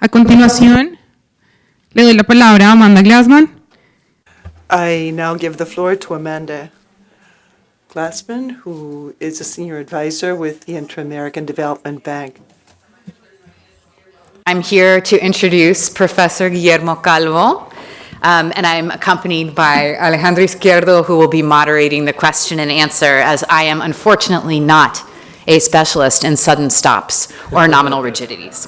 A continuación, le doy la palabra a Amanda Glassman. I now give the floor to Amanda Glassman, who is a senior advisor with the Inter-American Development Bank. I'm here to introduce Professor Guillermo Calvo, and I'm accompanied by Alejandro Izquierdo, who will be moderating the question and answer, as I am unfortunately not a specialist in sudden stops or nominal rigidities.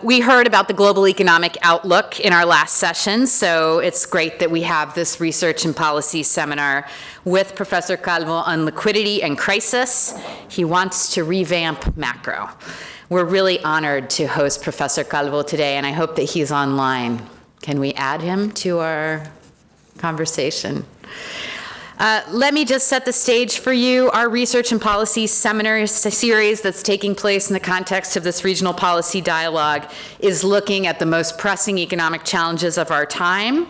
We heard about the global economic outlook in our last session, so it's great that we have this research and policy seminar with Professor Calvo on liquidity and crisis. He wants to revamp macro. We're really honored to host Professor Calvo today, and I hope that he's online. Can we add him to our conversation? Let me just set the stage for you. Our research and policy seminar series that's taking place in the context of this regional policy dialogue is looking at the most pressing economic challenges of our time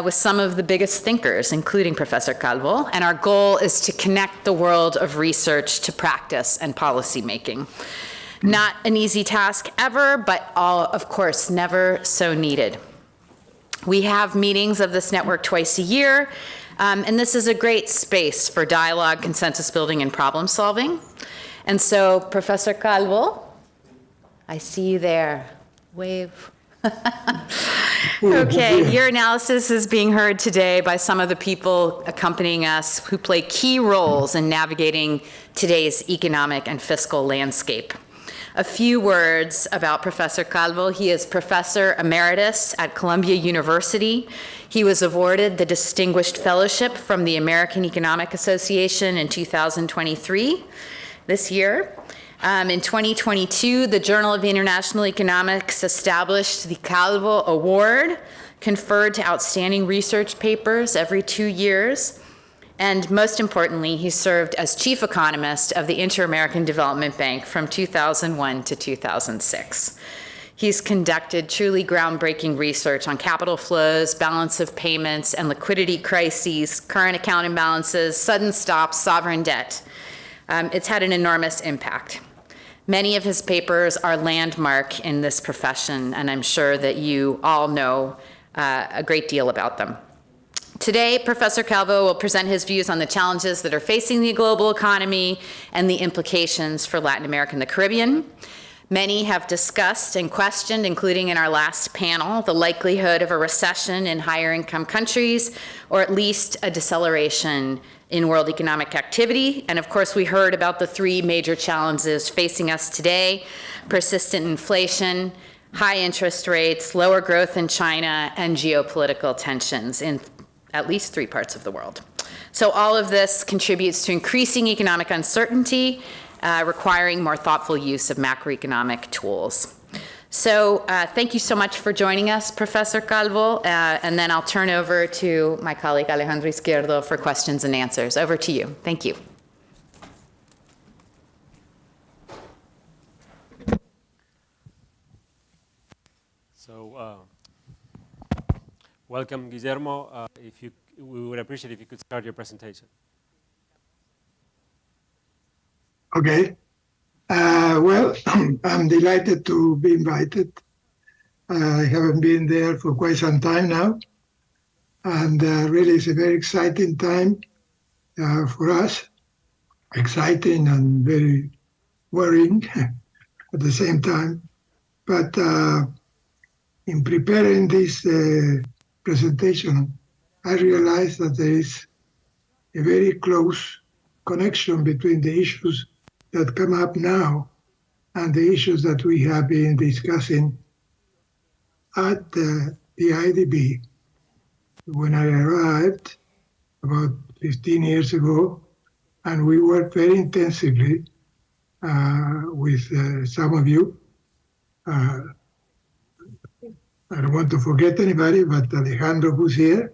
with some of the biggest thinkers, including Professor Calvo. And our goal is to connect the world of research to practice and policy making. Not an easy task ever, but of course, never so needed. We have meetings of this network twice a year. And this is a great space for dialogue, consensus building, and problem solving. And so, Professor Calvo, I see you there. Wave. Okay, your analysis is being heard today by some of the people accompanying us who play key roles in navigating today's economic and fiscal landscape. A few words about Professor Calvo. He is Professor Emeritus at Columbia University. He was awarded the Distinguished Fellowship from the American Economic Association in 2023, this year. In 2022, the Journal of International Economics established the Calvo Award, conferred to outstanding research papers every 2 years. And most importantly, he served as Chief Economist of the Inter-American Development Bank from 2001 to 2006. He's conducted truly groundbreaking research on capital flows, balance of payments, and liquidity crises, current account imbalances, sudden stops, sovereign debt. It's had an enormous impact. Many of his papers are landmark in this profession, and I'm sure that you all know a great deal about them. Today, Professor Calvo will present his views on the challenges that are facing the global economy and the implications for Latin America and the Caribbean. Many have discussed and questioned, including in our last panel, the likelihood of a recession in higher income countries, or at least a deceleration in world economic activity. And of course, we heard about the three major challenges facing us today: persistent inflation, high interest rates, lower growth in China, and geopolitical tensions in at least 3 parts of the world. So all of this contributes to increasing economic uncertainty, requiring more thoughtful use of macroeconomic tools. So thank you so much for joining us, Professor Calvo, and then I'll turn over to my colleague Alejandro Izquierdo for questions and answers. Over to you. Thank you. So, welcome, Guillermo. We would appreciate if you could start your presentation. Okay. Well, I'm delighted to be invited. I haven't been there for quite some time now. And really, it's a very exciting time for us. Exciting and very worrying at the same time. But in preparing this presentation, I realized that there is a very close connection between the issues that come up now and the issues that we have been discussing at the IDB. When I arrived about 15 years ago, and we worked very intensively with some of you. I don't want to forget anybody, but Alejandro, who's here,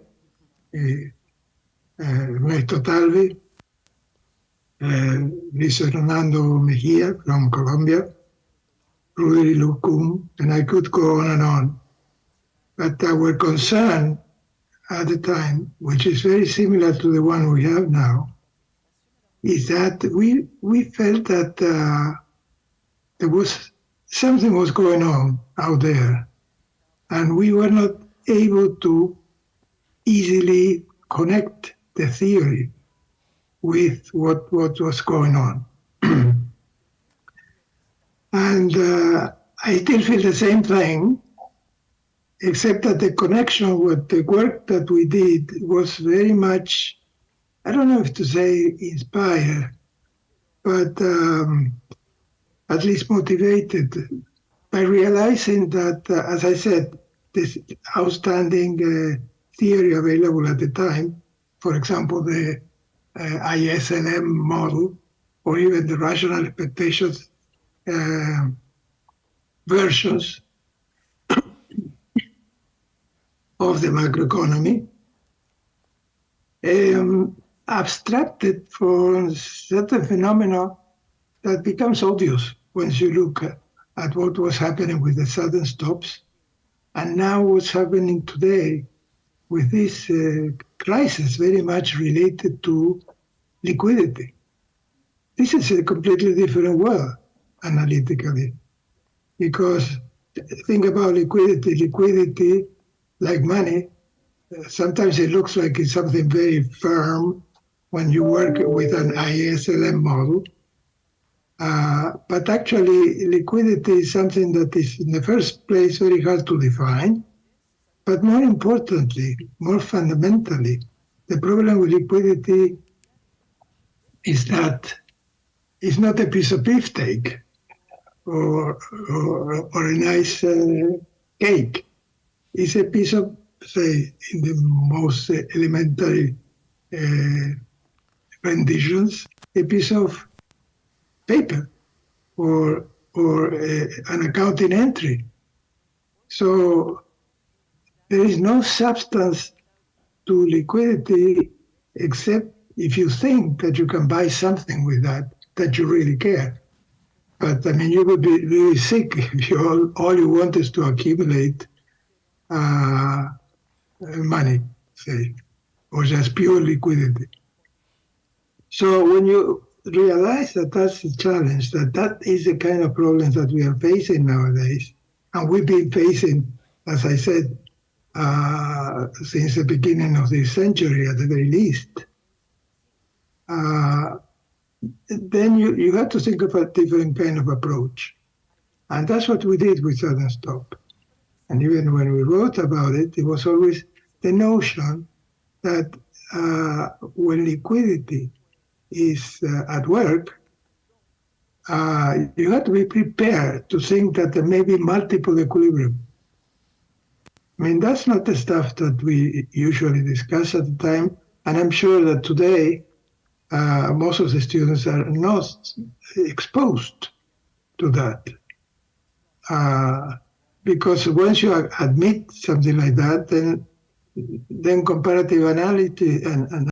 Ernesto Talvi, Luis Fernando Mejia from Colombia, Rudy Lucum, and I could go on and on. But our concern at the time, which is very similar to the one we have now, is that we felt that there was something was going on out there, and we were not able to easily connect the theory with what was going on. And I still feel the same thing, except that the connection with the work that we did was very much, I don't know if to say inspired, but at least motivated by realizing that, as I said, this outstanding theory available at the time, for example, the ISLM model, or even the rational expectations versions of the macroeconomy, abstracted for certain phenomena that becomes obvious once you look at what was happening with the sudden stops, and now what's happening today with this crisis very much related to liquidity. This is a completely different world analytically, because think about liquidity. Liquidity, like money, sometimes it looks like it's something very firm when you work with an ISLM model. But actually, liquidity is something that is, in the first place, very hard to define. But more importantly, more fundamentally, the problem with liquidity is that it's not a piece of beefsteak or a nice cake. It's a piece of, say, in the most elementary renditions, a piece of paper or an accounting entry. So there is no substance to liquidity except if you think that you can buy something with that you really care. But I mean, you would be really sick if all you want is to accumulate money, say, or just pure liquidity. So when you realize that that's the challenge, that is the kind of problems that we are facing nowadays, and we've been facing, as I said, since the beginning of this century at the very least, then you have to think of a different kind of approach. And that's what we did with Sudden Stop. And even when we wrote about it, it was always the notion that when liquidity is at work, you have to be prepared to think that there may be multiple equilibrium. I mean, that's not the stuff that we usually discuss at the time, and I'm sure that today most of the students are not exposed to that. Because once you admit something like that, then comparative analysis and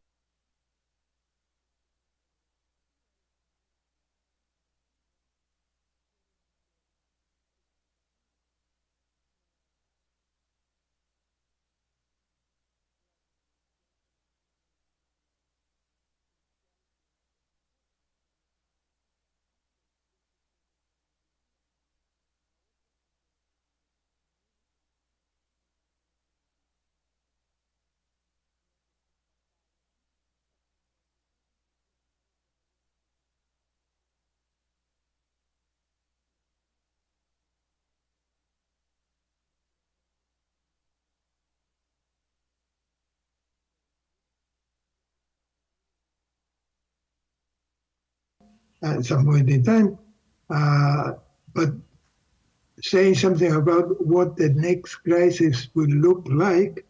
at some point in time, but saying something about what the next crisis will look like,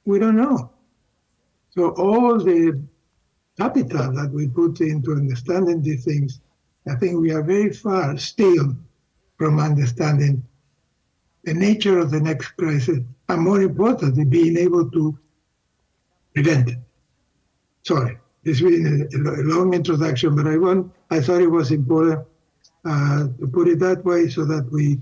we don't know. So all the capital that we put into understanding these things, I think we are very far still from understanding the nature of the next crisis, and more importantly, being able to prevent it. Sorry, it's been a long introduction, but I thought it was important to put it that way so that we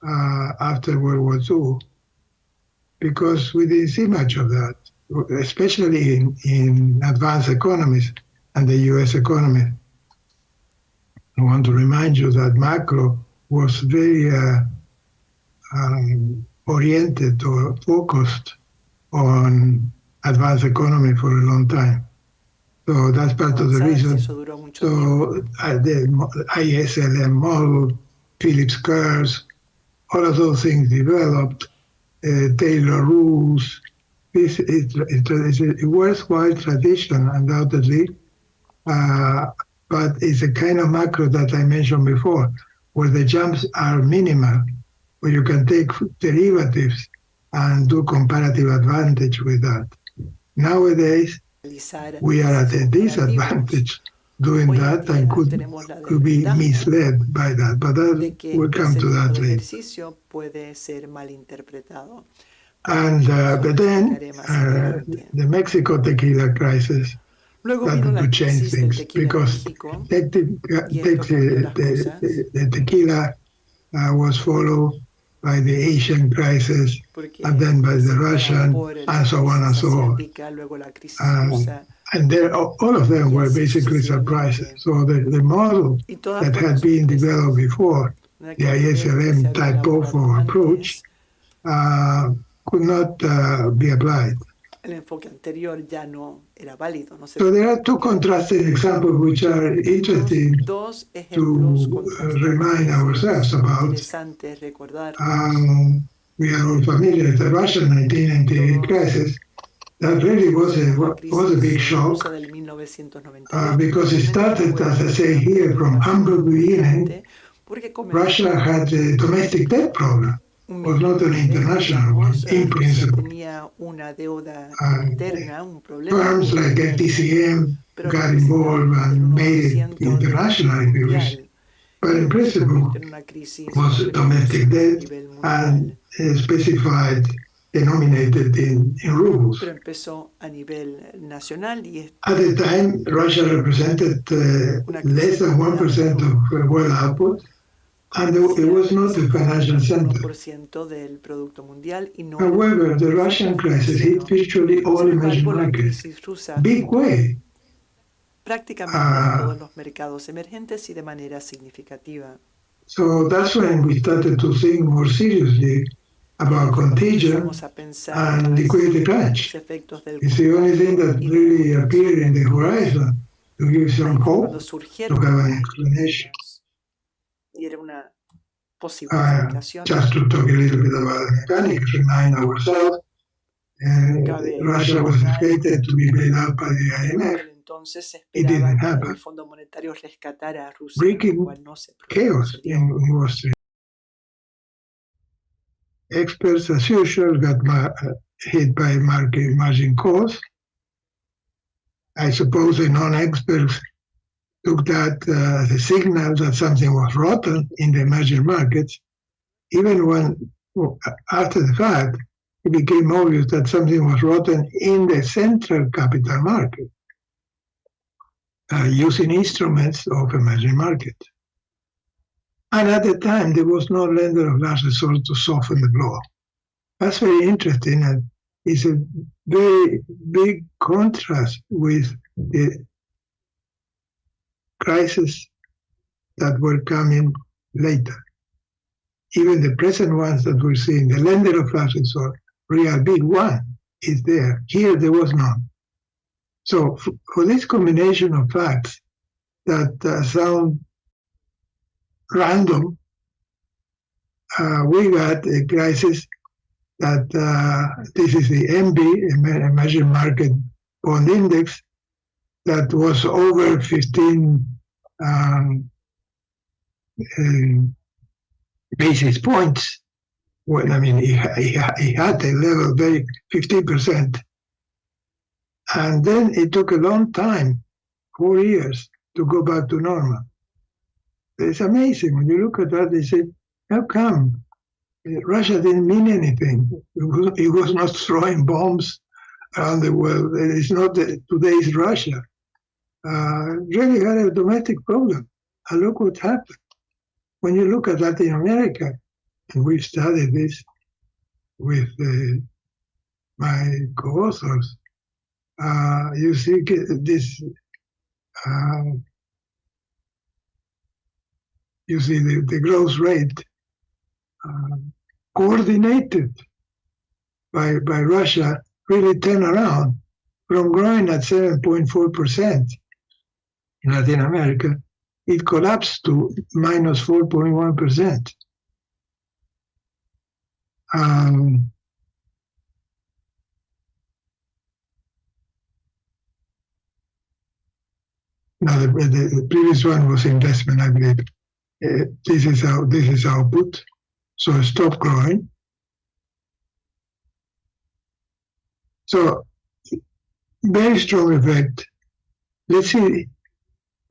after World War II, because we didn't see much of that, especially in advanced economies and the US economy. I want to remind you that macro was very oriented or focused on advanced economy for a long time. So that's part of the reason. So the ISLM model, Phillips curves, all of those things developed, Taylor rules. This is a worthwhile tradition, undoubtedly, but it's a kind of macro that I mentioned before, where the jumps are minimal, where you can take derivatives and do comparative advantage with that. Nowadays, we are at a disadvantage doing that and could be misled by that, but we'll come to that later. And but then the Mexico tequila crisis started to change things, because the tequila was followed by the Asian crisis, and then by the Russian, and so on and so on. And all of them were basically surprises. So the model that had been developed before, the ISLM type of approach, could not be applied. So there are two contrasting examples which are interesting to remind ourselves about. We are all familiar with the Russian 1998 crisis. That really was a big shock, because it started, as I say here, from humble beginning. Russia had a domestic debt problem. It was not an international one, in principle. Firms like FTCM got involved and made it international, if you wish. But in principle, it was domestic debt and specified, denominated in rubles. At the time, Russia represented less than 1% of world output, and it was not a financial center. However, the Russian crisis hit virtually all emerging markets, big way. So that's when we started to think more seriously about contagion and liquidity crunch. It's the only thing that really appeared in the horizon to give some hope, to have an explanation. Just to talk a little bit about the mechanics, remind ourselves, Russia was expected to be bailed out by the IMF. It didn't happen. Breaking chaos in Wall Street. Experts, as usual, got hit by market margin calls. I suppose the non-experts took that as a signal that something was rotten in the emerging markets, even when, after the fact, it became obvious that something was rotten in the central capital market, using instruments of emerging markets. And at the time, there was no lender of last resort to soften the blow. That's very interesting, and it's a very big contrast with the crises that were coming later. Even the present ones that we're seeing, the lender of last resort, real big one, is there. Here, there was none. So for this combination of facts that sound random, we got a crisis that this is the MB, Emerging Market Bond Index, that was over 15 basis points. Well, I mean, he had a level very 15%. And then it took a long time, 4 years, to go back to normal. It's amazing. When you look at that, they say, how come Russia didn't mean anything? It was not throwing bombs around the world. It's not today's Russia. Really had a domestic problem. And look what happened. When you look at Latin America, and we studied this with my co-authors, you see this, you see the growth rate coordinated by Russia really turn around from growing at 7.4% in Latin America, it collapsed to minus 4.1%. Now the previous one was investment, I believe. This is output. So stop growing. So very strong effect. Let's see.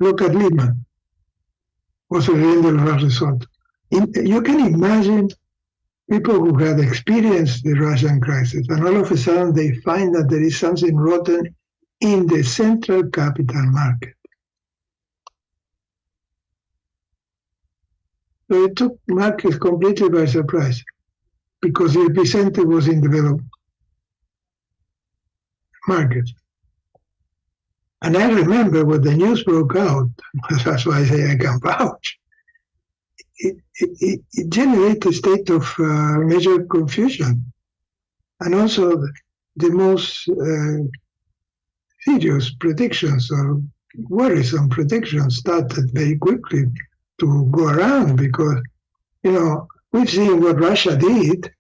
Look at Lehman. Also, the end of the result. You can imagine people who had experienced the Russian crisis, and all of a sudden they find that there is something rotten in the central capital market. So it took markets completely by surprise because the epicenter was in developed markets. And I remember when the news broke out, that's why I say I can vouch, it generated a state of major confusion. And also the most serious predictions or worrisome predictions started very quickly to go around because, we've seen what Russia did,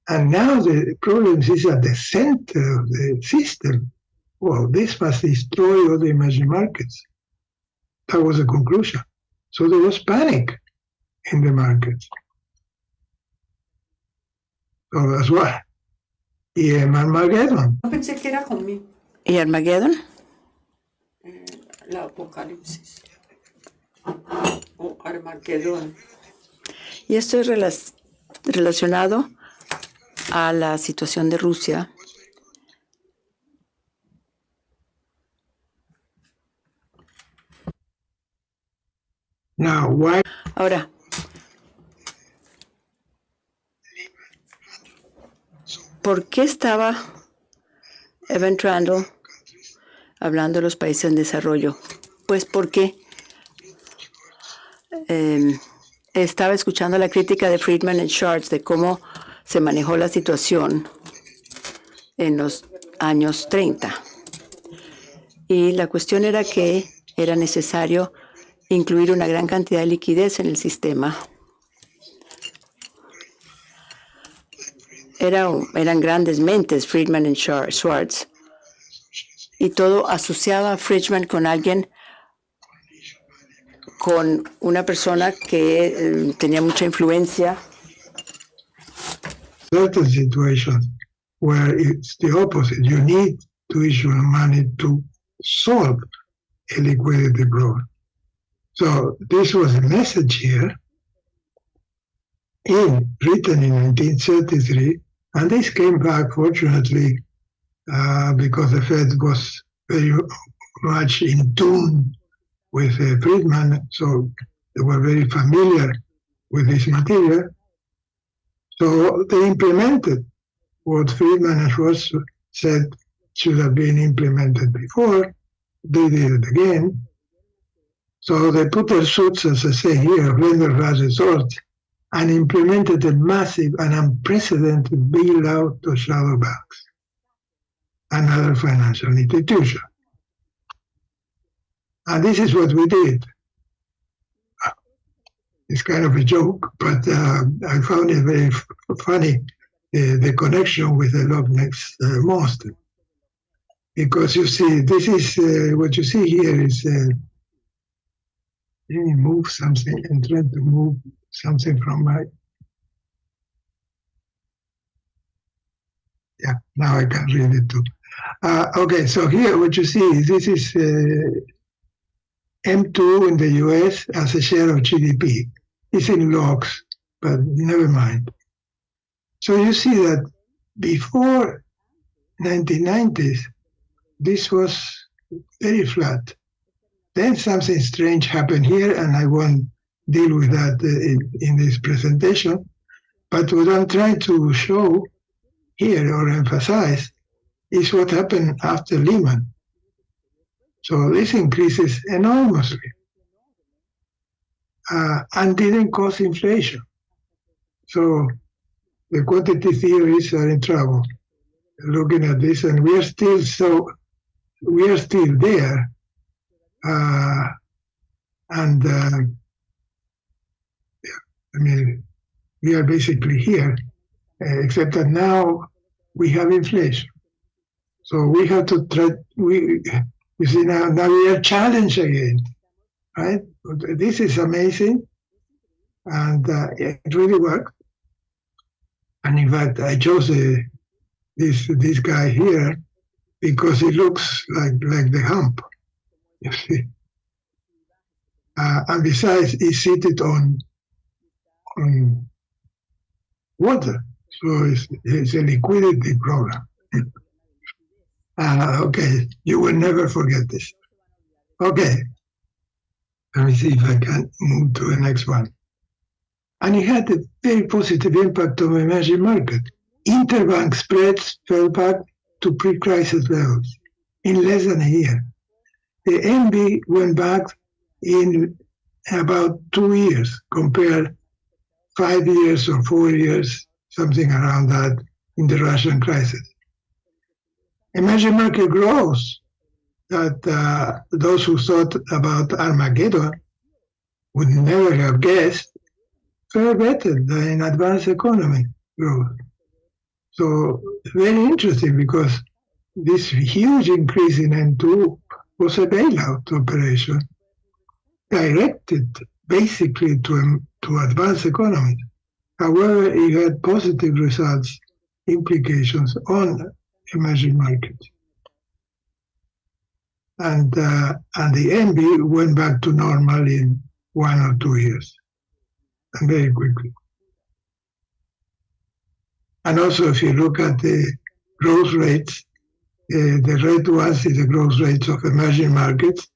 and now the problem is at the center of the system. Well, this must destroy all the emerging markets. That was the conclusion. So there was panic in the markets. So that's why. Y Armageddon. No pensé que era conmigo, ¿Y Armageddon? la apocalipsis. O Armagedón. Y esto es relacionado a la situación de Rusia. Now, why? Ahora, ¿por qué estaba Evan Randall hablando de los países en desarrollo? Pues porque estaba escuchando la crítica de Friedman y Schwartz de cómo se manejó la situación en los años 30. Y la cuestión era que era necesario incluir una gran cantidad de liquidez en el sistema. Eran grandes mentes, Friedman y Schwartz. Y todo asociaba a Friedman con una persona que tenía mucha influencia. Certain situations where it's the opposite. You need to issue money to solve a liquidity problem. So this was a message here written in 1933, and this came back, fortunately, because the Fed was very much in tune with Friedman, so they were very familiar with this material. So they implemented what Friedman and Schwartz said should have been implemented before. They did it again. So they put their suits, as I say here, of lender last resort, and implemented a massive and unprecedented bailout of shadow banks and other financial institutions. And this is what we did. It's kind of a joke, but I found it very funny, the connection with the Loch Ness monster. Because you see, this is, what you see here is, let me move something and try to move something from my, yeah, now I can read it too. Okay, so here what you see is this is M2 in the US as a share of GDP. It's in logs, but never mind. So you see that before 1990s, this was very flat. Then something strange happened here, and I won't deal with that in this presentation. But what I'm trying to show here or emphasize is what happened after Lehman. So this increases enormously and didn't cause inflation. So the quantity theories are in trouble looking at this, and we are still there. I mean, we are basically here, except that now we have inflation. So we have to try. You see, now we are challenged again, right? This is amazing, and it really worked. And in fact, I chose this guy here because he looks like the hump, you see. And besides, he's seated on water, so it's a liquidity problem. Okay, you will never forget this. Okay, let me see if I can move to the next one. And it had a very positive impact on the emerging market. Interbank spreads fell back to pre-crisis levels in less than a year. The MB went back in about 2 years, compared 5 years or 4 years, something around that, in the Russian crisis. Emerging market growth that those who thought about Armageddon would never have guessed far better than in advanced economy growth. So very interesting, because this huge increase in N2 was a bailout operation directed basically to advanced economies. However, it had positive results, implications on emerging markets. And the MB went back to normal in 1 or 2 years, and very quickly. And also, if you look at the growth rates, the red ones is the growth rates of emerging markets.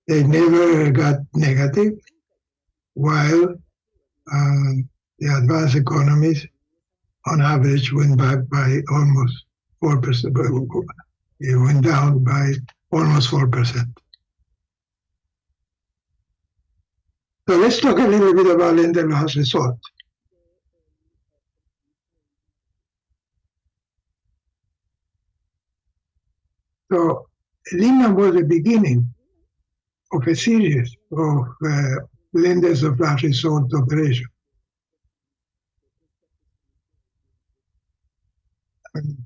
They never got negative, while the advanced economies, on average, went back by almost 4%. It went down by almost 4%. So let's talk a little bit about lender last resort. So Lehman was the beginning of a series of lenders of last resort operation. And,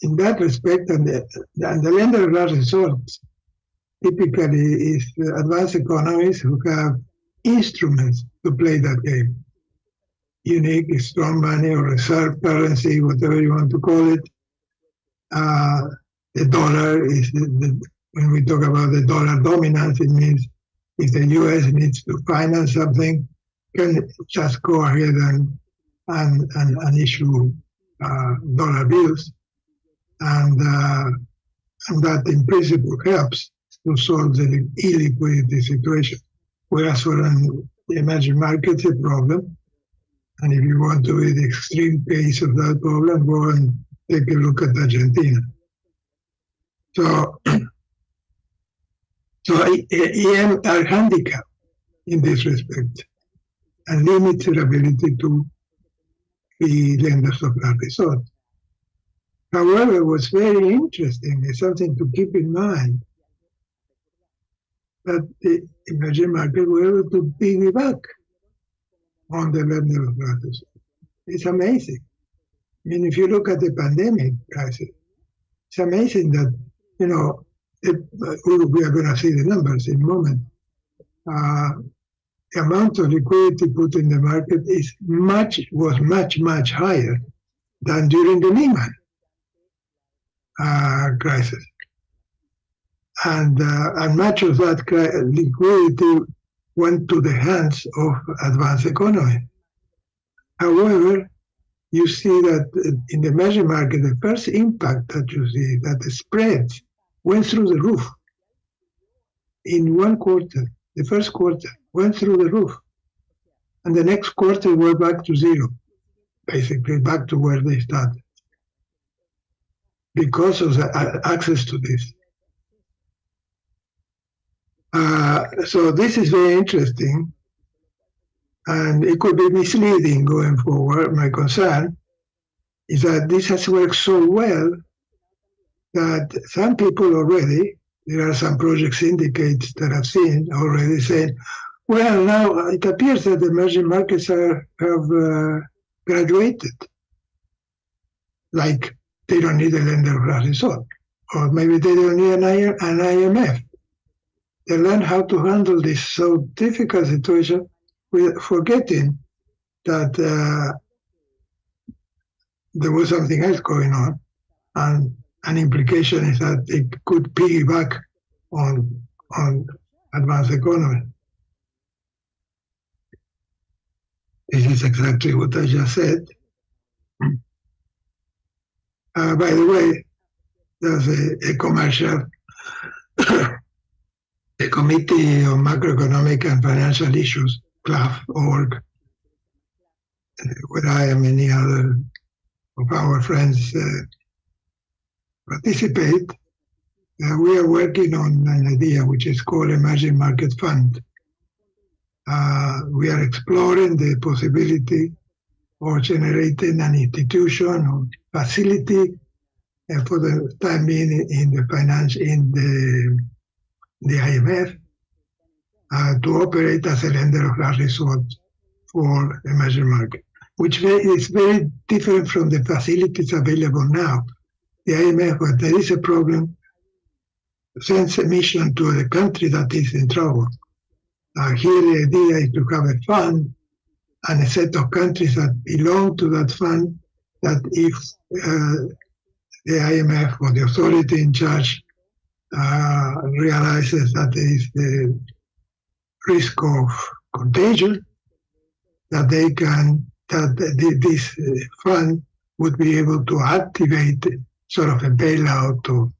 in that respect, and the lender of last resort typically is advanced economies who have instruments to play that game. Unique, strong money or reserve currency, whatever you want to call it. The dollar is, when we talk about the dollar dominance, it means if the US needs to finance something, can just go ahead and issue dollar bills. And that in principle helps to solve the illiquidity situation. Whereas for an emerging markets, a problem. And if you want to be the extreme case of that problem, go and take a look at Argentina. So EM are handicapped in this respect and limit their ability to be lenders of last resort. However, what's very interesting is something to keep in mind, that the emerging market were able to piggyback on the lender of last resort. It's amazing. I mean, if you look at the pandemic crisis, it's amazing that, you know, we are going to see the numbers in a moment. The amount of liquidity put in the market was much higher than during the Lehman crisis. And much of that liquidity went to the hands of advanced economy. However, you see that in the emerging market, the first impact that you see, that the spreads went through the roof in 1 quarter. The first quarter went through the roof. And the next quarter, we're back to zero, basically back to where they started, because of the access to this. So this is very interesting, and it could be misleading going forward. My concern is that this has worked so well that some people already, there are some project syndicates that I've seen already saying, well, now it appears that the emerging markets have graduated. Like they don't need a lender of last resort, or maybe they don't need an IMF. They learn how to handle this so difficult situation with forgetting that there was something else going on, and an implication is that it could piggyback on advanced economy. This is exactly what I just said. By the way, there's a commercial, a Committee on Macroeconomic and Financial Issues, CLAF.org, where I and many other of our friends participate. We are working on an idea which is called Emerging Market Fund. We are exploring the possibility of generating an institution or facility for the time being in the finance, in the IMF, to operate as a lender of last resort for emerging market, which is very different from the facilities available now. The IMF, when there is a problem, sends a mission to the country that is in trouble. Here the idea is to have a fund and a set of countries that belong to that fund, that if the IMF or the authority in charge realizes that there is the risk of contagion, that this fund would be able to activate sort of a bailout or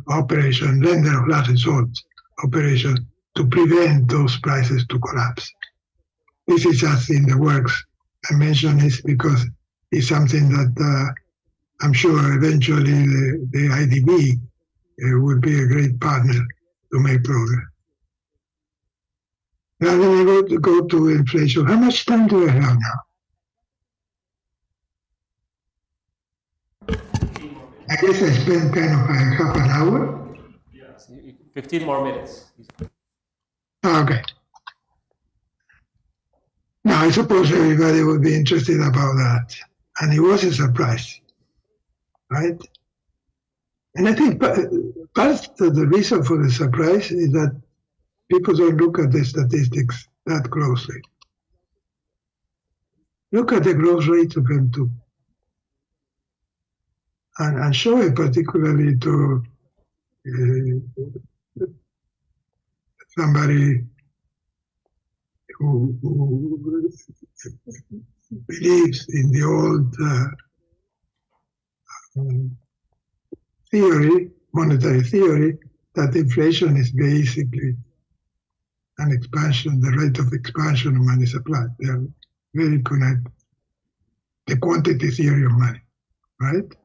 operation, lender of last resort operation, to prevent those prices to collapse. This is just in the works. I mention this because it's something that I'm sure eventually the IDB will be a great partner to make progress. Now let me go to inflation. How much time do I have now? I guess I spent kind of half an hour. Yes, 15 more minutes. Okay. Now, I suppose everybody would be interested about that. And it was a surprise, right? And I think part of the reason for the surprise is that people don't look at the statistics that closely. Look at the growth rates of M2. And show it particularly to somebody who believes in the old theory, monetary theory, that inflation is basically an expansion, the rate of expansion of money supply. They are very connected. The quantity theory of money, right?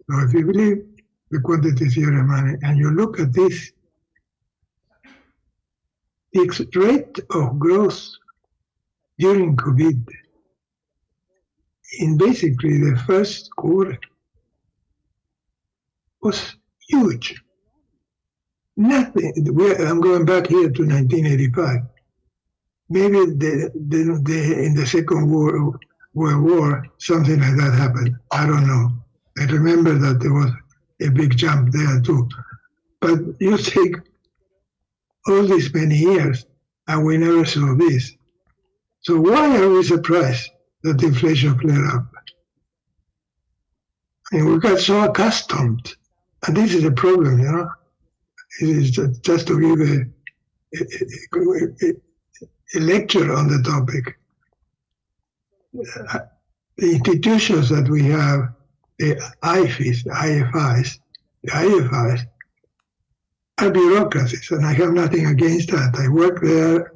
So if you believe the quantity theory of money and you look at this, the rate of growth during COVID in basically the first quarter was huge. Nothing. I'm going back here to 1985. Maybe in the Second World War, something like that happened. I don't know. I remember that there was a big jump there too. But you take all these many years and we never saw this. So why are we surprised that inflation flared up? And we got so accustomed, and this is a problem, you know. It is just to give a lecture on the topic. The institutions that we have, the IFIs, the IFIs, are bureaucracies, and I have nothing against that. I worked there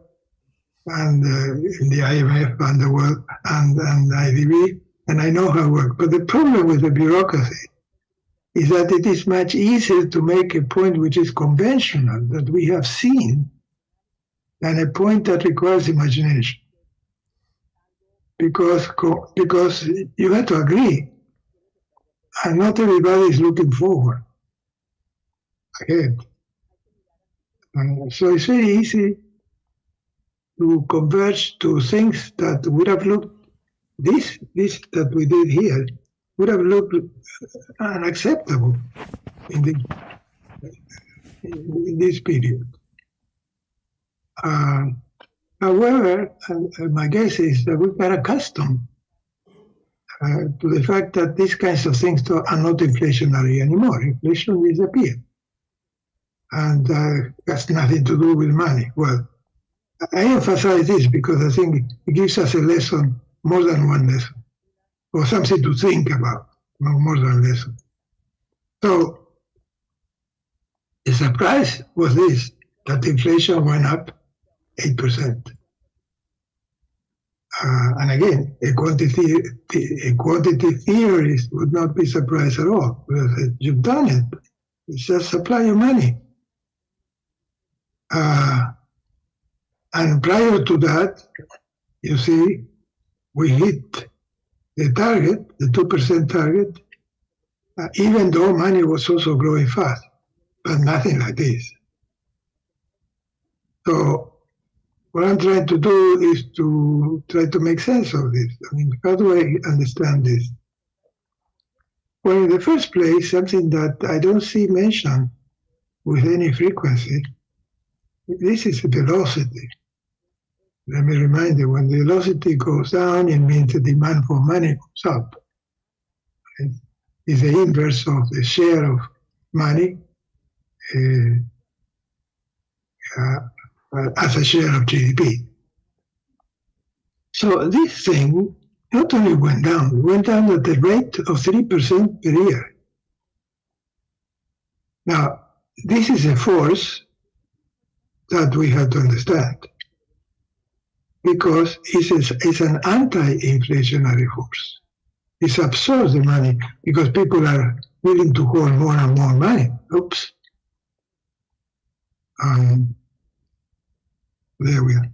and in the IMF and the World and IDB, and I know how it works. But the problem with the bureaucracy is that it is much easier to make a point which is conventional, that we have seen, than a point that requires imagination. Because you have to agree, and not everybody is looking forward ahead. So it's very easy to converge to things that would have looked, this that we did here, would have looked unacceptable in this period. However, my guess is that we got accustomed to the fact that these kinds of things are not inflationary anymore. Inflation disappeared. And has nothing to do with money. Well, I emphasize this because I think it gives us a lesson, more than one lesson, or something to think about, more than a lesson. So the surprise was this, that inflation went up 8%. And again, a quantity theorist would not be surprised at all, because you've done it. It's just supply of money. And prior to that, you see, we hit the target, the 2% target, even though money was also growing fast, but nothing like this. So what I'm trying to do is to try to make sense of this. I mean, how do I understand this? Well, in the first place, something that I don't see mentioned with any frequency, this is velocity. Let me remind you, when the velocity goes down, it means the demand for money goes up. It's the inverse of the share of money as a share of GDP. So this thing not only went down at the rate of 3% per year. Now, this is a force that we have to understand, because it's an anti-inflationary force. It absorbs the money because people are willing to hold more and more money. Oops. There we are.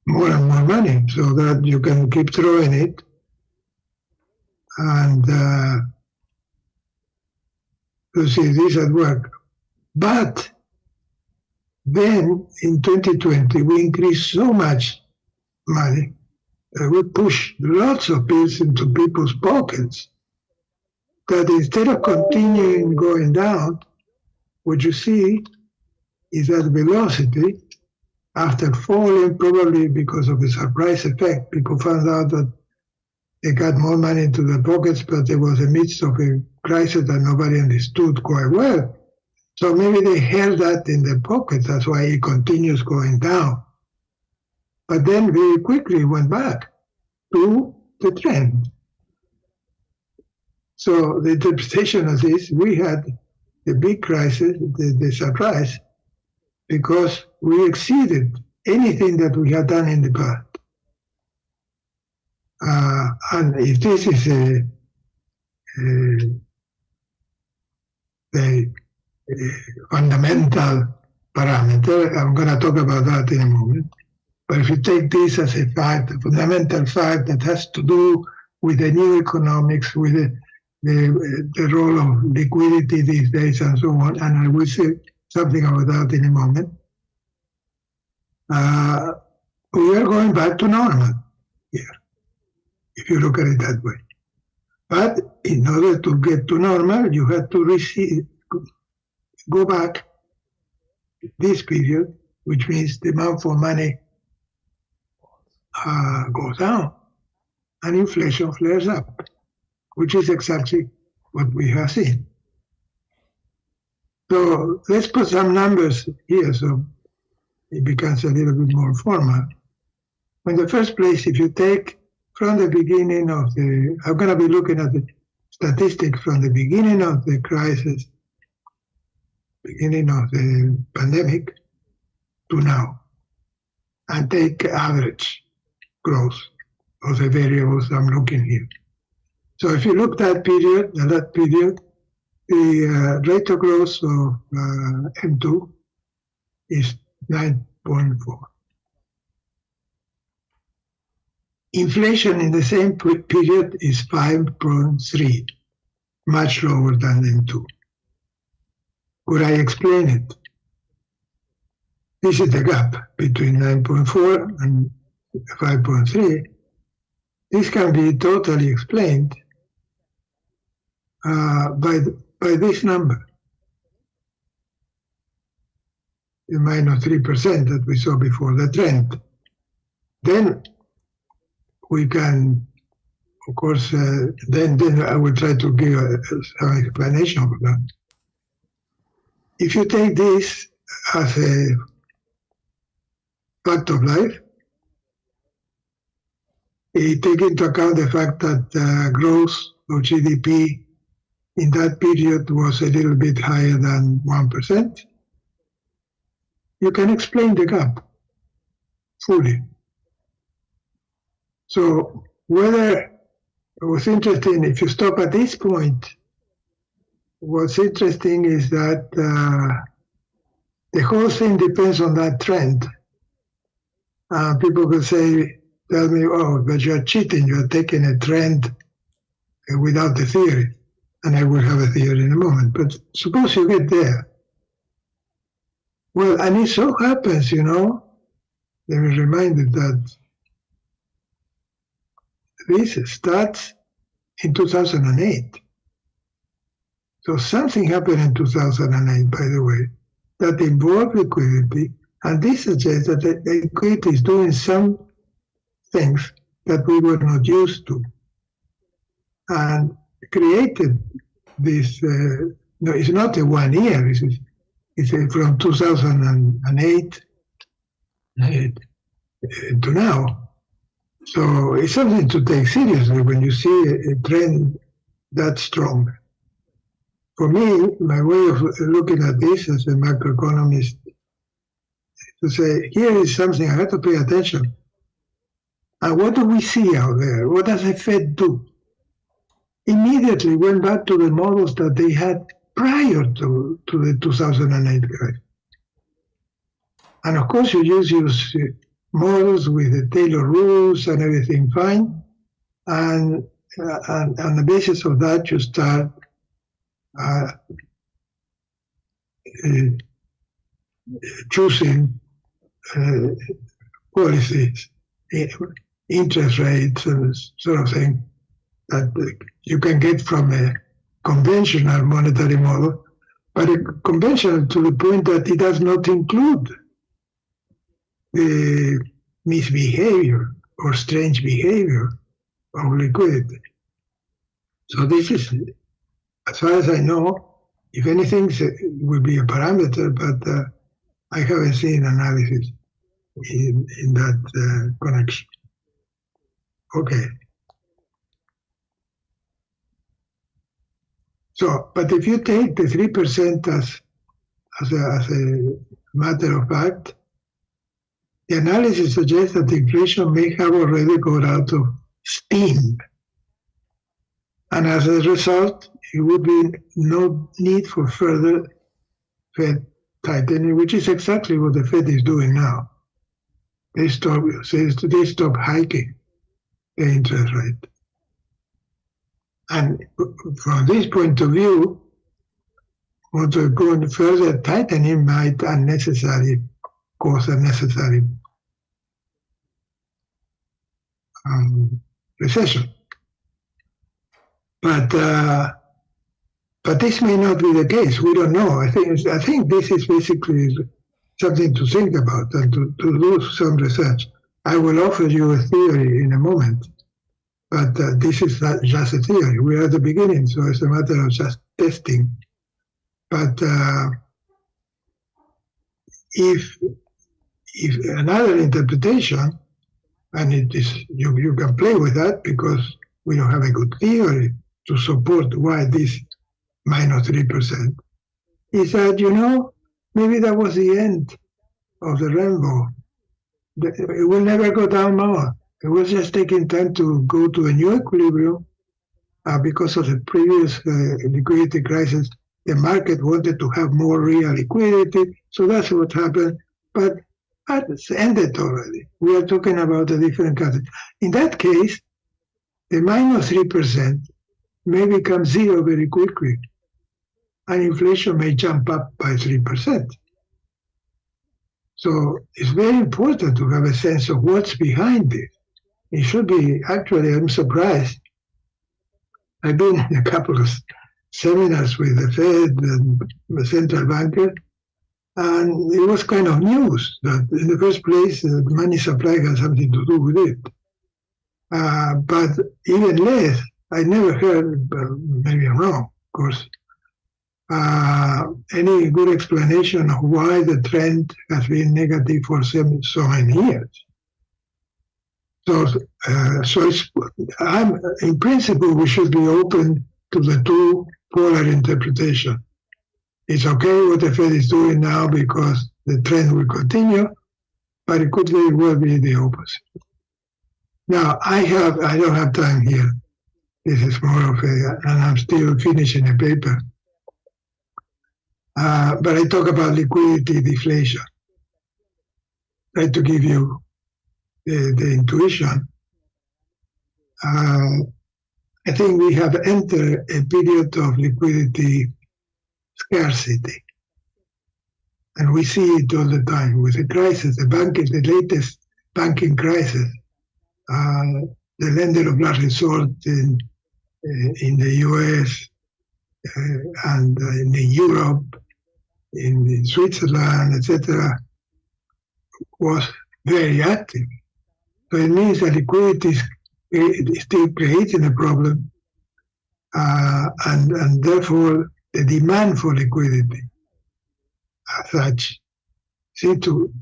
More and more money, so that you can keep throwing it. And you see this at work. But then in 2020, we increased so much money, we pushed lots of bills into people's pockets, that instead of continuing going down, what you see is that velocity, after falling, probably because of the surprise effect, people found out that they got more money into their pockets, but there was a midst of a crisis that nobody understood quite well. So maybe they held that in their pockets, that's why it continues going down. But then very quickly went back to the trend. So the interpretation of this, we had the big crisis, the surprise, because we exceeded anything that we had done in the past. And if this is a fundamental parameter, I'm going to talk about that in a moment. But if you take this as a fact, a fundamental fact that has to do with the new economics, with the role of liquidity these days and so on, and I will say something about that in a moment, we are going back to normal here, if you look at it that way. But in order to get to normal, you have to go back this period, which means demand for money goes down and inflation flares up, which is exactly what we have seen. So let's put some numbers here so it becomes a little bit more formal. In the first place, if you take from the beginning of I'm going to be looking at the statistics from the beginning of the crisis, beginning of the pandemic to now. and take average growth of the variables I'm looking here. So if you look at that period, the rate of growth of M2 is 9.4. Inflation in the same period is 5.3, much lower than M2. Could I explain it? This is the gap between 9.4 and 5.3. This can be totally explained by this number, the minus 3% that we saw before, the trend. Then we can, of course, then I will try to give some explanation of that. If you take this as a fact of life, you take into account the fact that growth of GDP in that period was a little bit higher than 1%, you can explain the gap fully. So whether it was interesting, if you stop at this point, what's interesting is that the whole thing depends on that trend. People could tell me, oh, but you're cheating, you're taking a trend without the theory. And I will have a theory in a moment. But suppose you get there. Well, and it so happens, let me remind you that this starts in 2008. So something happened in 2008, by the way, that involved liquidity, and this suggests that the liquidity is doing some things that we were not used to, and created this. No, it's not a 1 year. It's from 2008 to now. So it's something to take seriously when you see a trend that strong. For me, my way of looking at this as a macroeconomist, to say, here is something I have to pay attention. And what do we see out there? What does the Fed do? Immediately went back to the models that they had prior to the 2008 crisis. And of course, you use models with the Taylor rules and everything fine. And on the basis of that, you start choosing policies, interest rates, and sort of thing that you can get from a conventional monetary model, but a conventional to the point that it does not include the misbehavior or strange behavior of liquidity. So this is, as far as I know, if anything, it will be a parameter, but I haven't seen analysis in that connection. Okay. So, but if you take the 3% as a matter of fact, the analysis suggests that inflation may have already got out of steam. And as a result, it would be no need for further Fed tightening, which is exactly what the Fed is doing now. They stop hiking the interest rate. And from this point of view, what we're going further tightening might cause unnecessary recession. But this may not be the case. We don't know. I think this is basically something to think about and to do some research. I will offer you a theory in a moment, but this is not just a theory. We're at the beginning, so it's a matter of just testing. But if another interpretation, and it is you can play with that because we don't have a good theory to support why this minus 3%, is that, maybe that was the end of the rainbow. it will never go down more. It was just taking time to go to a new equilibrium because of the previous liquidity crisis. The market wanted to have more real liquidity, so that's what happened. But it's ended already. We are talking about a different country. In that case, the minus 3% may become zero very quickly, and inflation may jump up by 3%. So it's very important to have a sense of what's behind it. It should be, actually, I'm surprised. I've been in a couple of seminars with the Fed and the central banker, and it was kind of news that in the first place, the money supply has something to do with it. But even less, I never heard, maybe I'm wrong, of course, any good explanation of why the trend has been negative for so many years. So in principle, we should be open to the two polar interpretation. It's okay what the Fed is doing now because the trend will continue, but it could very well be the opposite. Now, I don't have time here. This is more of and I'm still finishing a paper. But I talk about liquidity deflation. Try to give you the intuition. I think we have entered a period of liquidity scarcity. And we see it all the time with the crisis, the latest banking crisis. The lender of last resort in the US and in Europe, in Switzerland, etc., was very active. So it means that liquidity is still creating a problem, and therefore the demand for liquidity as such seems to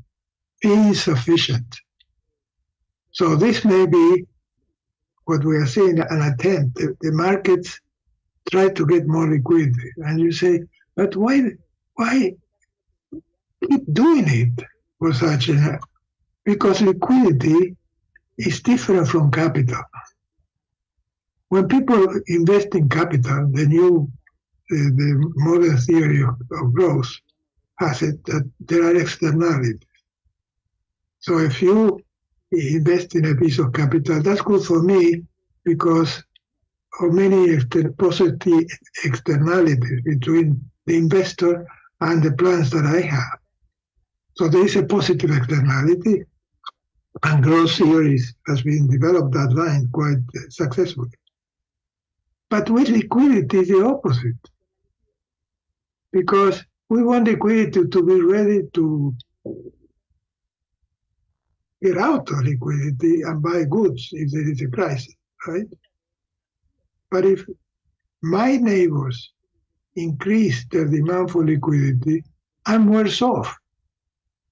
be insufficient. So this may be what we are seeing, an attempt. The markets try to get more liquidity. And you say, but why keep doing it for such a... Because liquidity is different from capital. When people invest in capital, the modern theory of growth has it that there are externalities. So if you invest in a piece of capital, that's good for me because of many positive externalities between the investor and the plans that I have. So there is a positive externality, and growth theories has been developed that line quite successfully. But with liquidity, the opposite. Because we want liquidity to be ready to get out of liquidity and buy goods if there is a crisis, right? But if my neighbors increase their demand for liquidity, I'm worse off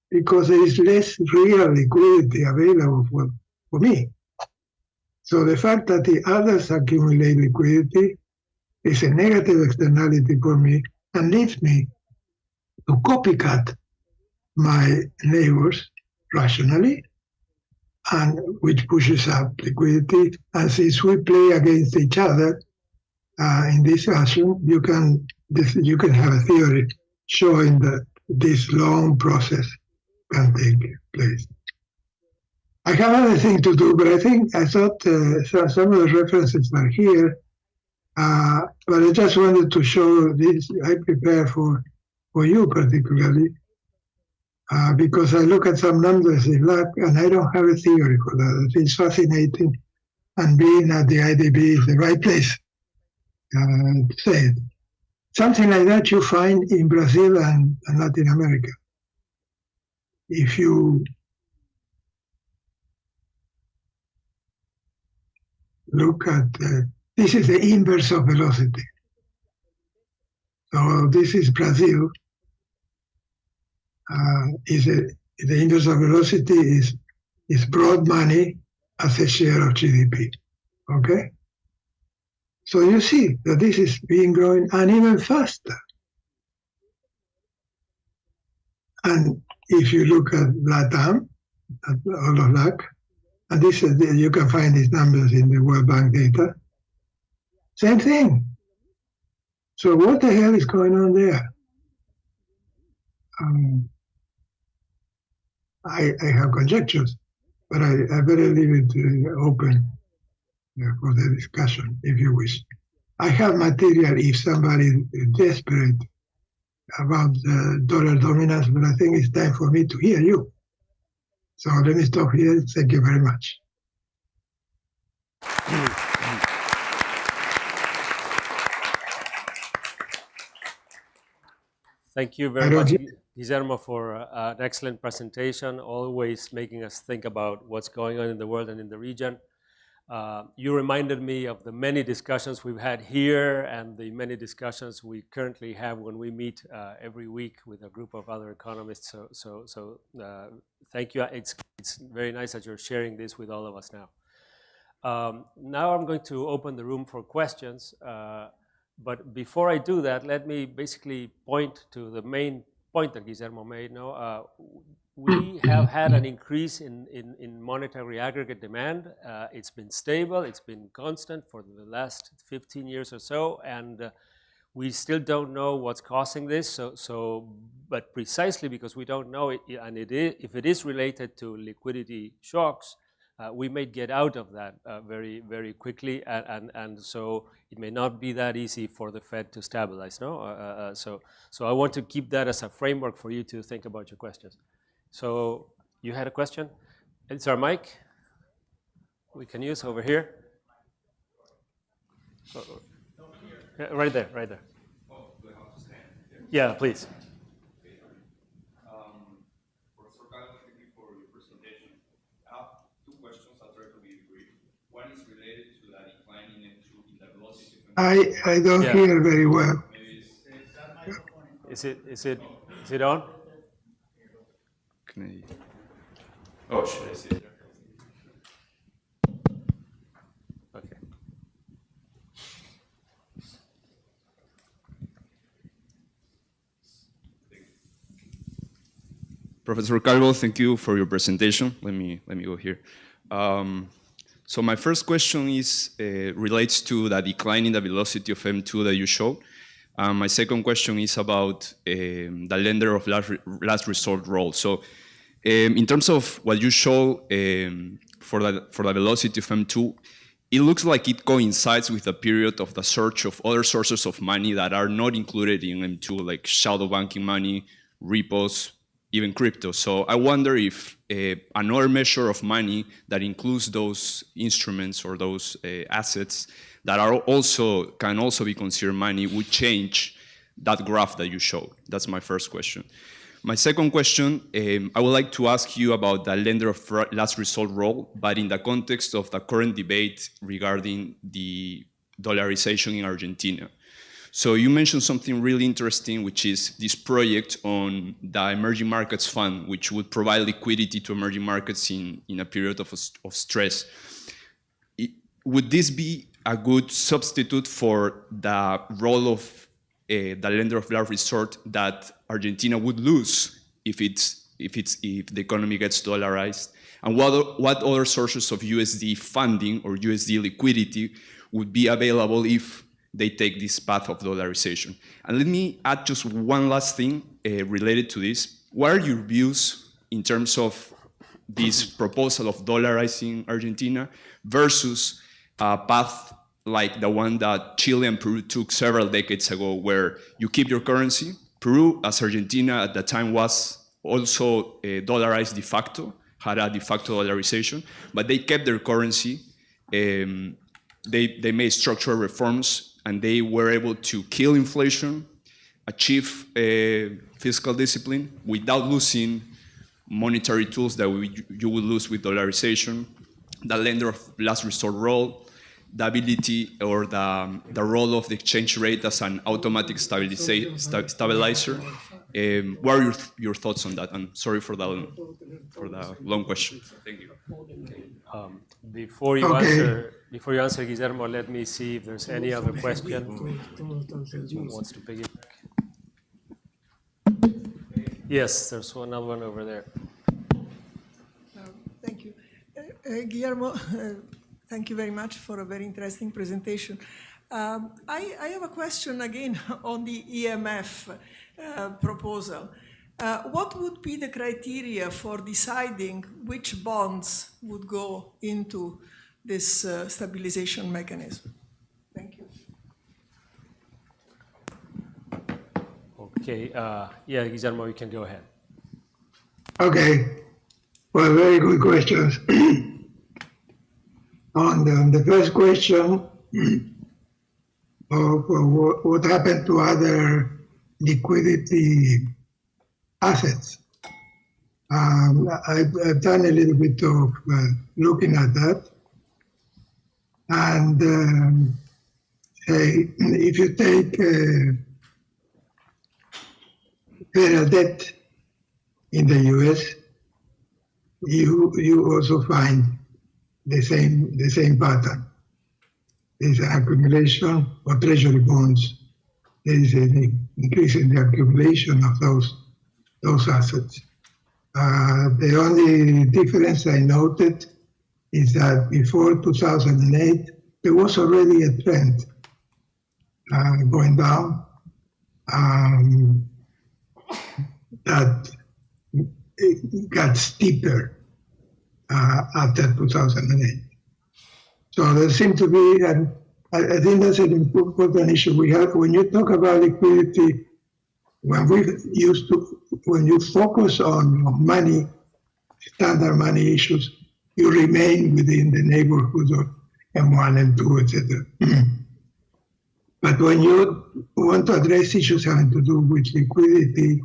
because there is less real liquidity available for me. So the fact that the others accumulate liquidity is a negative externality for me and leads me to copycat my neighbors rationally, and which pushes up liquidity. And since we play against each other in this fashion, you can have a theory showing that this long process can take place. I have other things to do, but I thought some of the references are here. But I just wanted to show this. I prepare for you particularly, because I look at some numbers in luck and I don't have a theory for that. It's fascinating, and being at the IDB is the right place to say it. Something like that you find in Brazil and Latin America. If you look at, this is the inverse of velocity. So this is Brazil. The inverse of velocity is broad money as a share of GDP. Okay? So you see that this is being growing and even faster. And if you look at LATAM, all of luck. And this you can find these numbers in the World Bank data. Same thing. So what the hell is going on there? I have conjectures, but I better leave it open for the discussion, if you wish. I have material if somebody is desperate about dollar dominance, but I think it's time for me to hear you. So let me stop here. Thank you very much. Thank you very much, Guillermo, for an excellent presentation, always making us think about what's going on in the world and in the region. You reminded me of the many discussions we've had here and the many discussions we currently have when we meet every week with a group of other economists. So thank you. It's very nice that you're sharing this with all of us now. Now I'm going to open the room for questions. But before I do that, let me basically point to the main point that Guillermo made. We have had an increase in monetary aggregate demand. It's been stable, it's been constant for the last 15 years or so, and we still don't know what's causing this. But precisely because we don't know it, and if it is related to liquidity shocks, we may get out of that very, very quickly, and so it may not be that easy for the Fed to stabilize. No, so I want to keep that as a framework for you to think about your questions. So you had a question? It's our mic. We can use over here. Right there, right there. Oh, do I have to stand? Yeah, please. Professor Calvo, thank you for your presentation. I have two questions. I'll try to be brief. One is related to the decline in the velocity of I don't hear very well. Is it on? Can I? Oh, should I see it? Okay. Professor Calvo, thank you for your presentation. Let me go here. So my first question is relates to the decline in the velocity of M2 that you showed. My second question is about the lender of last resort role. So in terms of what you show for the velocity of M2, it looks like it coincides with a period of the search of other sources of money that are not included in M2, like shadow banking money, repos, even crypto. So I wonder if another measure of money that includes those instruments or those assets that can also be considered money would change that graph that you showed. That's my first question. My second question, I would like to ask you about the lender of last resort role, but in the context of the current debate regarding the dollarization in Argentina. So you mentioned something really interesting, which is this project on the emerging markets fund, which would provide liquidity to emerging markets in a period of stress. Would this be a good substitute for the role of the lender of last resort that Argentina would lose if the economy gets dollarized? And what other sources of USD funding or USD liquidity would be available if they take this path of dollarization? And let me add just one last thing related to this. What are your views in terms of this proposal of dollarizing Argentina versus a path like the one that Chile and Peru took several decades ago, where you keep your currency? Peru, as Argentina at the time was also dollarized de facto, had a de facto dollarization, but they kept their currency. They made structural reforms, and they were able to kill inflation, achieve fiscal discipline without losing monetary tools that you would lose with dollarization, the lender of last resort role, the ability or the role of the exchange rate as an automatic stabilizer. What are your thoughts on that? And sorry for the long question. Thank you. Before you answer, Guillermo, let me see if there's any other question. Who wants to pick it back? Yes, there's another one over there. Guillermo, thank you very much for a very interesting presentation. I have a question again on the EMF proposal. What would be the criteria for deciding which bonds would go into this stabilization mechanism? Thank you. Okay, yeah, Guillermo, you can go ahead. Okay. Well, very good questions. On the first question of what happened to other liquidity assets, I've done a little bit of looking at that. And if you take federal debt in the US, you also find the same pattern. There's an accumulation of treasury bonds. There is an increase in the accumulation of those assets. The only difference I noted is that before 2008, there was already a trend going down that it got steeper after 2008. So there seemed to be, and I think that's an important issue we have. When you talk about liquidity, when you focus on money, standard money issues, you remain within the neighborhood of M1, M2, etc. But when you want to address issues having to do with liquidity,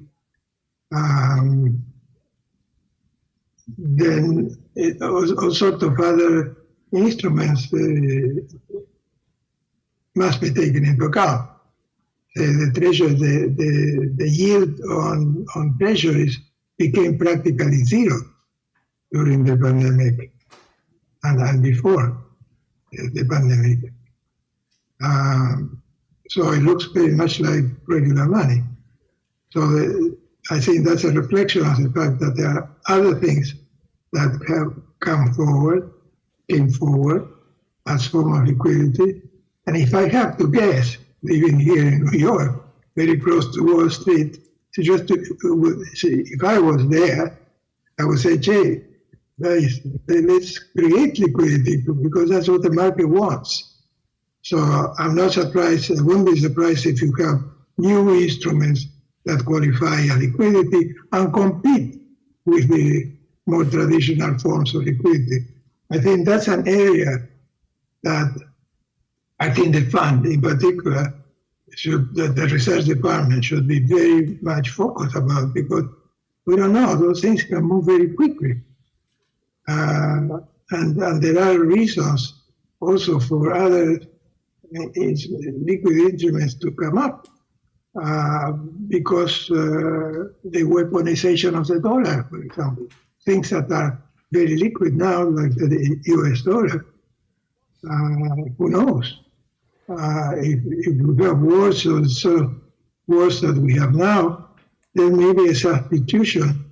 then all sorts of other instruments must be taken into account. The yield on treasuries became practically zero during the pandemic and before the pandemic. So it looks very much like regular money. So I think that's a reflection of the fact that there are other things that have came forward as form of liquidity. And if I have to guess, living here in New York, very close to Wall Street, if I was there, I would say, "Gee, guys, let's create liquidity because that's what the market wants." So I'm not surprised, I wouldn't be surprised if you have new instruments that qualify as liquidity and compete with the more traditional forms of liquidity. I think that's an area that I think the fund in particular, the research department should be very much focused about, because we don't know, those things can move very quickly. And there are reasons also for other liquid instruments to come up because the weaponization of the dollar, for example, things that are very liquid now, like the US dollar, who knows? If we have wars or wars that we have now, then maybe a substitution,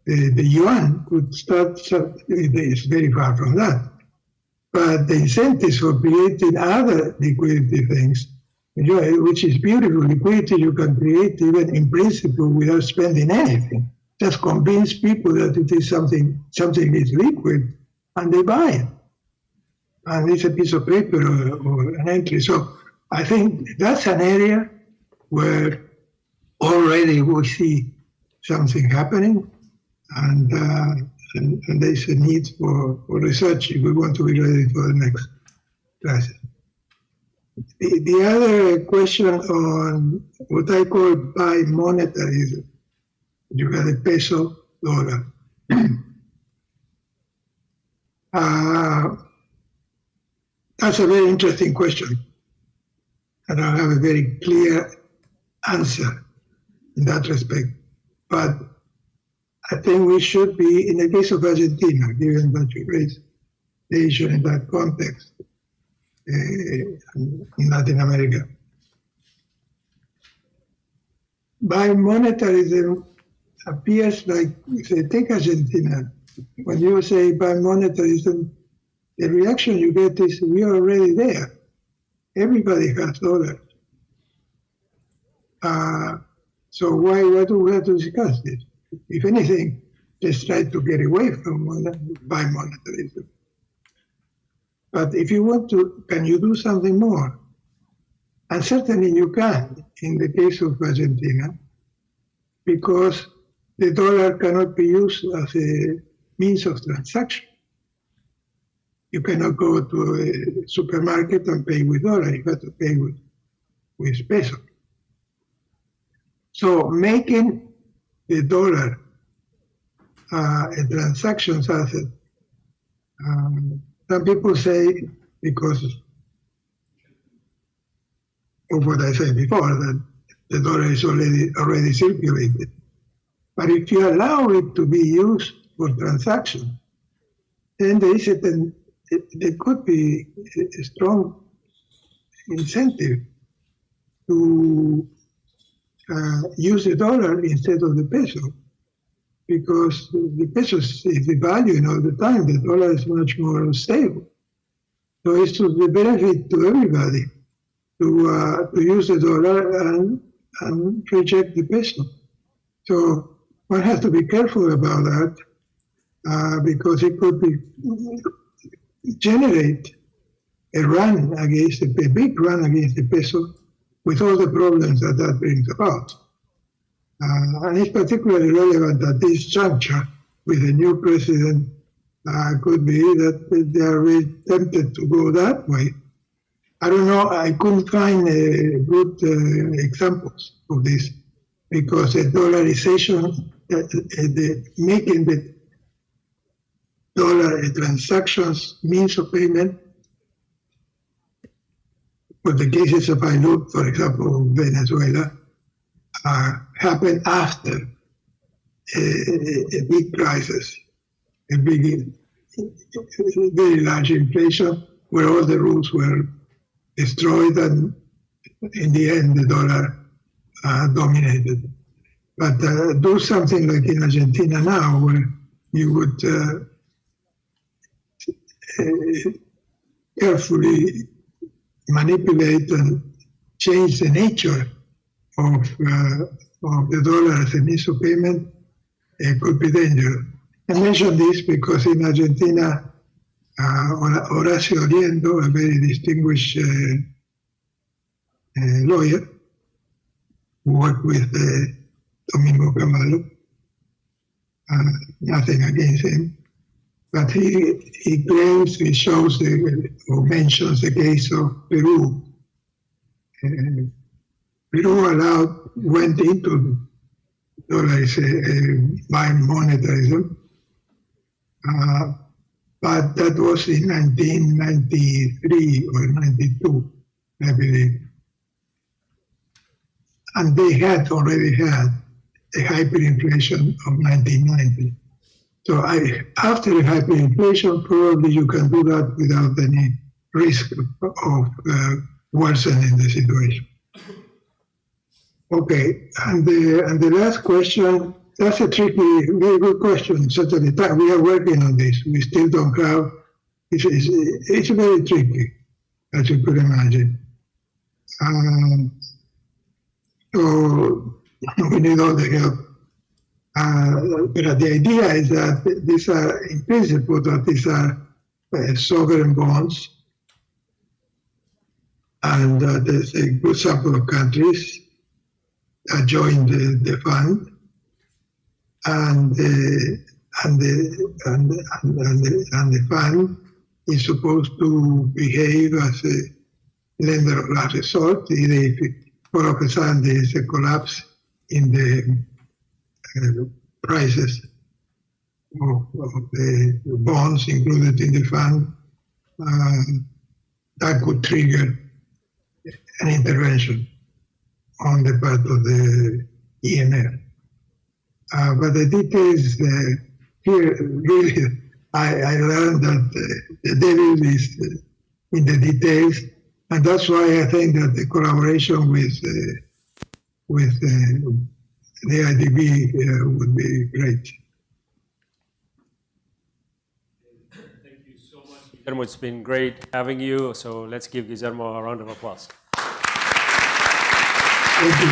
the yuan could start, it's very far from that. But the incentives for creating other liquidity things, which is beautiful, liquidity you can create even in principle without spending anything. Just convince people that it is something is liquid, and they buy it. And it's a piece of paper or an entry. So I think that's an area where already we see something happening, and there's a need for research if we want to be ready for the next crisis. The other question on what I call bi-monetarism, you got a peso dollar. That's a very interesting question. I don't have a very clear answer in that respect. But I think we should be, in the case of Argentina, given that you raised the issue in that context, in Latin America. Bi-monetarism appears like, if they take Argentina, when you say bimonetarism, the reaction you get is we are already there. Everybody has dollars. So why do we have to discuss this? If anything, let's try to get away from bimonetarism. But if you want to, can you do something more? And certainly you can in the case of Argentina, because the dollar cannot be used as a means of transaction. You cannot go to a supermarket and pay with dollar. You have to pay with peso. So making the dollar a transactions asset, some people say, because of what I said before, that the dollar is already circulated. But if you allow it to be used for transaction, then there could be a strong incentive to use the dollar instead of the peso, because the peso is devaluing all the time. The dollar is much more stable. So it's to the benefit to everybody to use the dollar and reject the peso. So one has to be careful about that because it could generate a run against a big run against the peso with all the problems that brings about. And it's particularly relevant at this juncture with the new president. Could be that they are really tempted to go that way. I don't know, I couldn't find good examples of this because the dollarization, making the dollar transactions means of payment, for the cases if I look, for example, Venezuela, happened after a big crisis, a big, very large inflation, where all the rules were destroyed, and in the end, the dollar dominated. But do something like in Argentina now, where you would carefully manipulate and change the nature of the dollar as a means of payment, it could be dangerous. I mention this because in Argentina, Horacio Oriendo, a very distinguished lawyer, who worked with Domingo Cavallo, nothing against him, but he claims, he shows or mentions the case of Peru. Peru went into monetarism, but that was in 1993 or 92, I believe. And they had already had a hyperinflation of 1990. So after a hyperinflation, probably you can do that without any risk of worsening the situation. Okay, and the last question, that's a tricky, very good question. Certainly, we are working on this. We still don't have, it's very tricky, as you could imagine. So we need all the help. But the idea is that these are, in principle, that these are sovereign bonds, and there's a good sample of countries that join the fund, and the fund is supposed to behave as a lender of last resort, either if all of a sudden there is a collapse in the prices of the bonds included in the fund, that could trigger an intervention on the part of the EMF. But the details here, really, I learned that the devil is in the details, and that's why I think that the collaboration with the IDB would be great. Guillermo, it's been great having you. So let's give Guillermo a round of applause. Thank you.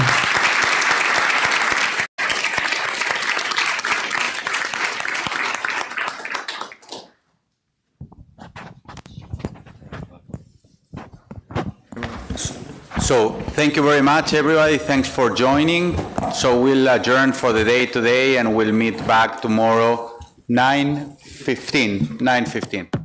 So thank you very much, everybody. Thanks for joining. So we'll adjourn for the day today, and we'll meet back tomorrow, 9:15.